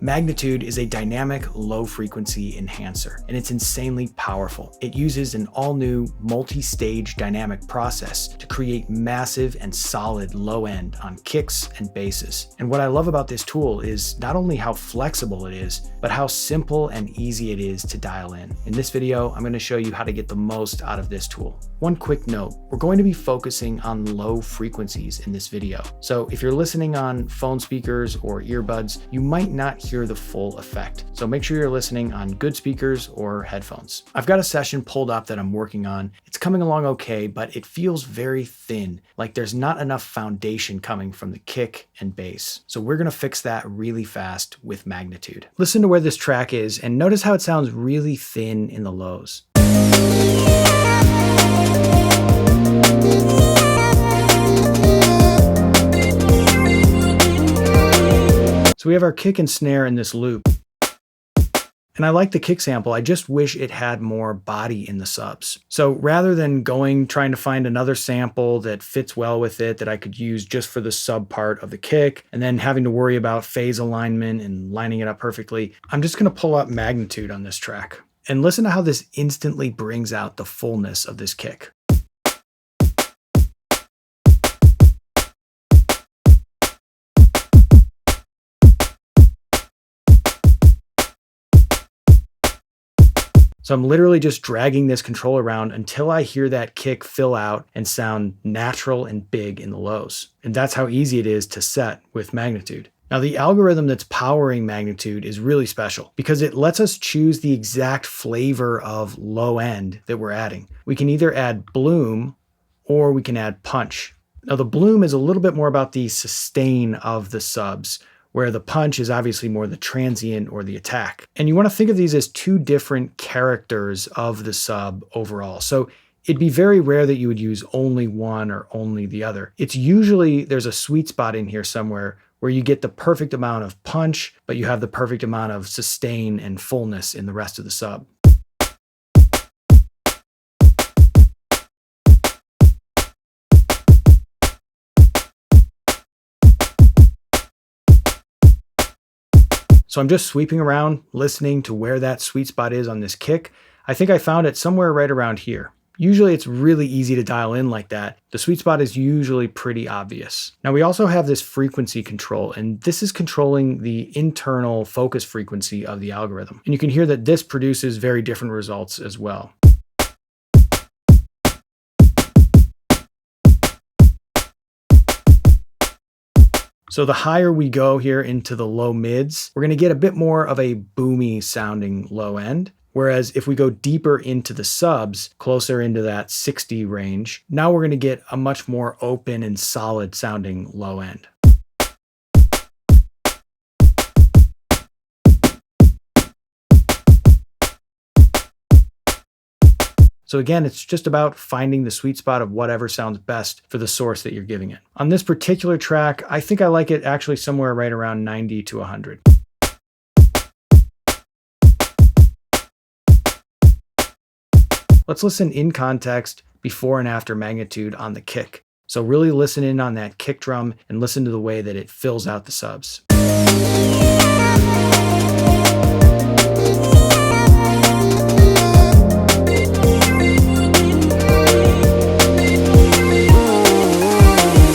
Magnitude is a dynamic low-frequency enhancer, and it's insanely powerful. It uses an all-new multi-stage dynamic process to create massive and solid low end on kicks and basses. And what I love about this tool is not only how flexible it is, but how simple and easy it is to dial in. In this video, I'm going to show you how to get the most out of this tool. One quick note, we're going to be focusing on low frequencies in this video. So if you're listening on phone speakers or earbuds, you might not hear the full effect. So make sure you're listening on good speakers or headphones. I've got a session pulled up that I'm working on. It's coming along okay, but it feels very thin, like there's not enough foundation coming from the kick and bass. So we're gonna fix that really fast with Magnitude. Listen to where this track is and notice how it sounds really thin in the lows. So we have our kick and snare in this loop. And I like the kick sample, I just wish it had more body in the subs. So rather than trying to find another sample that fits well with it that I could use just for the sub part of the kick, and then having to worry about phase alignment and lining it up perfectly, I'm just gonna pull up Magnitude on this track. And listen to how this instantly brings out the fullness of this kick. So I'm literally just dragging this control around until I hear that kick fill out and sound natural and big in the lows. And that's how easy it is to set with Magnitude. Now the algorithm that's powering Magnitude is really special because it lets us choose the exact flavor of low end that we're adding. We can either add bloom or we can add punch. Now the bloom is a little bit more about the sustain of the subs, where the punch is obviously more the transient or the attack. And you want to think of these as two different characters of the sub overall. So it'd be very rare that you would use only one or only the other. It's usually there's a sweet spot in here somewhere where you get the perfect amount of punch, but you have the perfect amount of sustain and fullness in the rest of the sub. So I'm just sweeping around, listening to where that sweet spot is on this kick. I think I found it somewhere right around here. Usually it's really easy to dial in like that. The sweet spot is usually pretty obvious. Now we also have this frequency control, and this is controlling the internal focus frequency of the algorithm. And you can hear that this produces very different results as well. So the higher we go here into the low mids, we're going to get a bit more of a boomy sounding low end. Whereas if we go deeper into the subs, closer into that 60 range, now we're going to get a much more open and solid sounding low end. So again, it's just about finding the sweet spot of whatever sounds best for the source that you're giving it. On this particular track, I think I like it actually somewhere right around 90 to 100. Let's listen in context before and after Magnitude on the kick. So really listen in on that kick drum and listen to the way that it fills out the subs.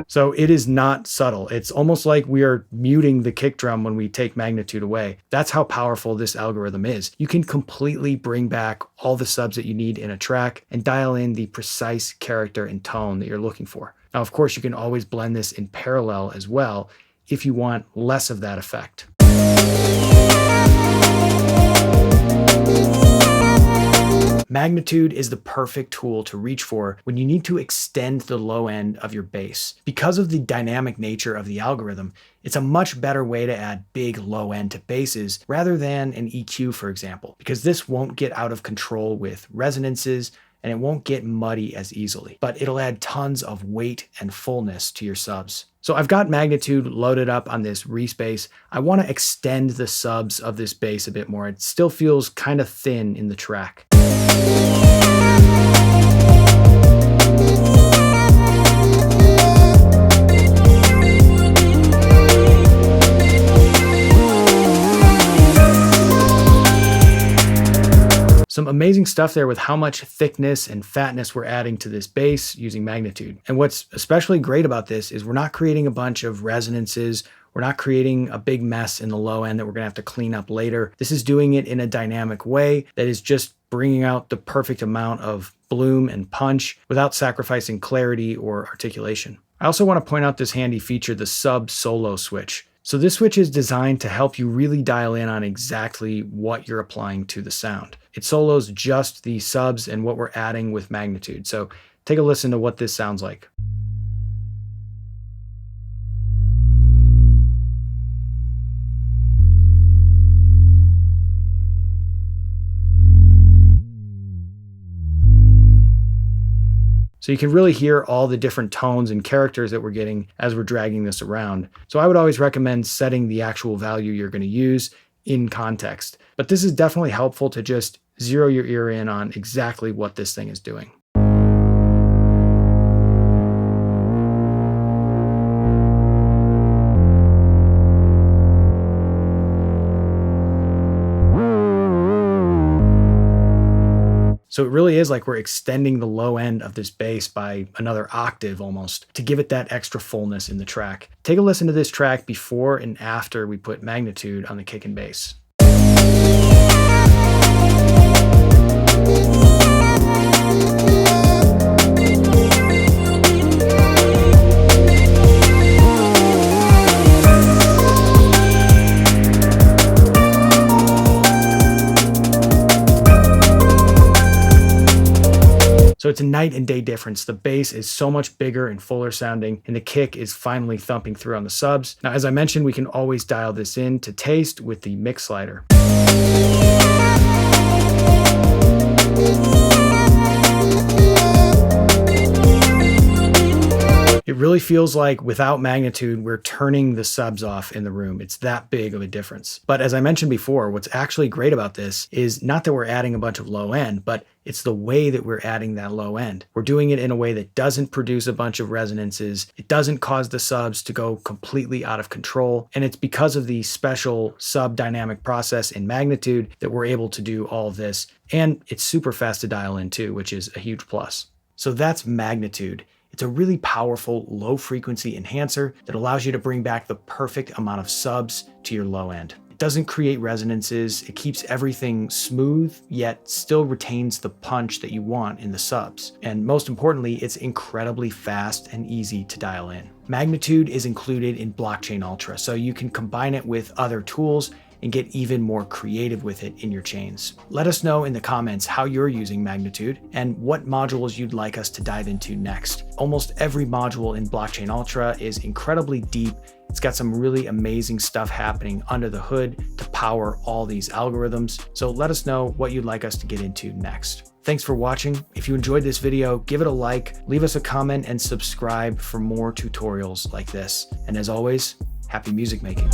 So it is not subtle. It's almost like we are muting the kick drum when we take Magnitude away. That's how powerful this algorithm is. You can completely bring back all the subs that you need in a track and dial in the precise character and tone that you're looking for. Now, of course, you can always blend this in parallel as well if you want less of that effect. Magnitude is the perfect tool to reach for when you need to extend the low end of your bass. Because of the dynamic nature of the algorithm, it's a much better way to add big low end to basses rather than an EQ, for example, because this won't get out of control with resonances and it won't get muddy as easily, but it'll add tons of weight and fullness to your subs. So I've got Magnitude loaded up on this Respace. I want to extend the subs of this bass a bit more. It still feels kind of thin in the track. Some amazing stuff there with how much thickness and fatness we're adding to this bass using Magnitude. And what's especially great about this is we're not creating a bunch of resonances. We're not creating a big mess in the low end that we're gonna have to clean up later. This is doing it in a dynamic way that is just bringing out the perfect amount of bloom and punch without sacrificing clarity or articulation. I also want to point out this handy feature, the sub solo switch. So this switch is designed to help you really dial in on exactly what you're applying to the sound. It solos just the subs and what we're adding with Magnitude. So take a listen to what this sounds like. So you can really hear all the different tones and characters that we're getting as we're dragging this around. So I would always recommend setting the actual value you're going to use in context. But this is definitely helpful to just zero your ear in on exactly what this thing is doing. So it really is like we're extending the low end of this bass by another octave almost to give it that extra fullness in the track. Take a listen to this track before and after we put Magnitude on the kick and bass. So it's a night and day difference. The bass is so much bigger and fuller sounding, and the kick is finally thumping through on the subs. Now, as I mentioned, we can always dial this in to taste with the mix slider. It really feels like without Magnitude, we're turning the subs off in the room. It's that big of a difference. But as I mentioned before, what's actually great about this is not that we're adding a bunch of low end, but it's the way that we're adding that low end. We're doing it in a way that doesn't produce a bunch of resonances. It doesn't cause the subs to go completely out of control. And it's because of the special sub dynamic process in Magnitude that we're able to do all of this. And it's super fast to dial in too, which is a huge plus. So that's Magnitude. It's a really powerful low frequency enhancer that allows you to bring back the perfect amount of subs to your low end. It doesn't create resonances, it keeps everything smooth, yet still retains the punch that you want in the subs. And most importantly, it's incredibly fast and easy to dial in. Magnitude is included in Blockchain Ultra, so you can combine it with other tools and get even more creative with it in your chains. Let us know in the comments how you're using Magnitude and what modules you'd like us to dive into next. Almost every module in Blockchain Ultra is incredibly deep. It's got some really amazing stuff happening under the hood to power all these algorithms. So let us know what you'd like us to get into next. Thanks for watching. If you enjoyed this video, give it a like, leave us a comment, and subscribe for more tutorials like this. And as always, happy music making.